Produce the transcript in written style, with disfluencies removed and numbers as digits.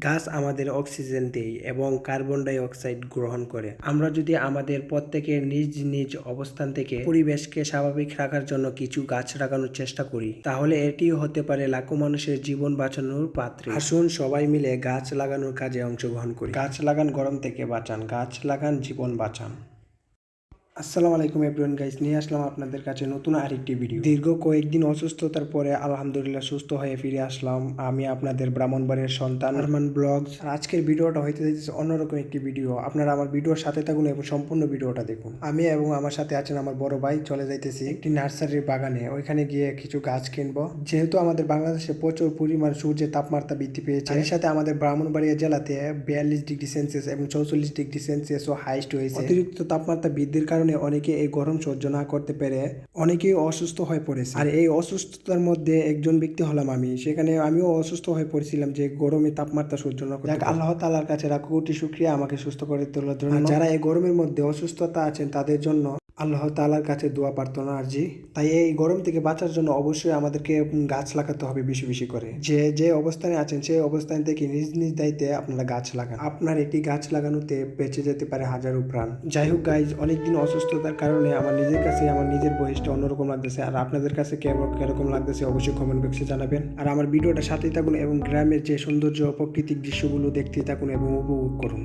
গাছ আমাদের অক্সিজেন দেয় এবং কার্বন ডাই অক্সাইড গ্রহণ করে। আমরা যদি আমাদের প্রত্যেকের নিজ নিজ অবস্থান থেকে পরিবেশকে স্বাভাবিক রাখার জন্য কিছু গাছ লাগানোর চেষ্টা করি, তাহলে এটি হতে পারে লাখো মানুষের জীবন বাঁচানোর পাত্রে। আসুন সবাই মিলে গাছ লাগানোর কাজে অংশগ্রহণ করি। গাছ লাগান, গরম থেকে বাঁচান। গাছ লাগান, জীবন বাঁচান। আসসালামু আলাইকুম এভরিওয়ান গাইস, নিয়ে আসলাম আপনাদের কাছে নতুন আরেকটি ভিডিও। দীর্ঘ কয়েকদিন অসুস্থতার পরে আলহামদুলিল্লাহ সুস্থ হয়ে ফিরে আসলাম। আমি আপনাদের ব্রাহ্মণবাড়িয়ার সন্তান আরমান ব্লগস। আজকের ভিডিওটা হইতে যাচ্ছে অন্যরকম একটি ভিডিও। আপনারা আমার ভিডিওর সাথে থাকুন এবং সম্পূর্ণ ভিডিওটা দেখুন। আমি এবং আমার সাথে আছেন আমার বড় ভাই। চলে যাইতেছি একটি নার্সারির বাগানে, ওইখানে গিয়ে কিছু গাছ কিনবো। যেহেতু আমাদের বাংলাদেশে প্রচুর পরিমাণ সূর্যের তাপমাত্রা বৃদ্ধি পেয়েছে, এর সাথে আমাদের ব্রাহ্মণবাড়িয়া জেলাতে 42 ডিগ্রি সেলসিয়াস এবং 44 ডিগ্রি সেলসিয়াসও হাইস্ট হয়েছে। অতিরিক্ত তাপমাত্রা বৃদ্ধির কারণে অনেকে এই গরম সহ্য না করতে পেরে অনেকেই অসুস্থ হয়ে পড়েছে। আর এই অসুস্থতার মধ্যে একজন ব্যক্তি হলাম আমি। সেখানে আমিও অসুস্থ হয়ে পড়েছিলাম যে গরমে তাপমাত্রা সহ্য না করতে পারি। আল্লাহ তাআলার কাছে লাখো কোটি শুকরিয়া আমাকে সুস্থ করে তোলার জন্য। যারা এই গরমের মধ্যে অসুস্থতা আছেন তাদের জন্য আল্লাহ তাআলার কাছে দোয়া প্রার্থনা আরজি। তাই এই গরম থেকে বাঁচার জন্য অবশ্যই আমাদেরকে গাছ লাগাতে হবে বেশি বেশি করে। যে অবস্থানে আছেন সেই অবস্থান থেকে নিজ নিজ দায়িত্বে আপনারা গাছ লাগান। আপনার একটি গাছ লাগানোতে বেঁচে যেতে পারে হাজারো প্রাণ। যাই হোক গাইজ, অনেকদিন অসুস্থতার কারণে আমার নিজের কাছে আমার নিজের বয়সটা অন্যরকম লাগতেছে। আর আপনাদের কাছে কিরকম লাগতেছে অবশ্যই কমেন্ট বক্সে জানাবেন। আর আমার ভিডিওটা সাথেই থাকুন এবং গ্রামের যে সৌন্দর্য প্রাকৃতিক দৃশ্যগুলো দেখতে থাকুন এবং উপভোগ করুন।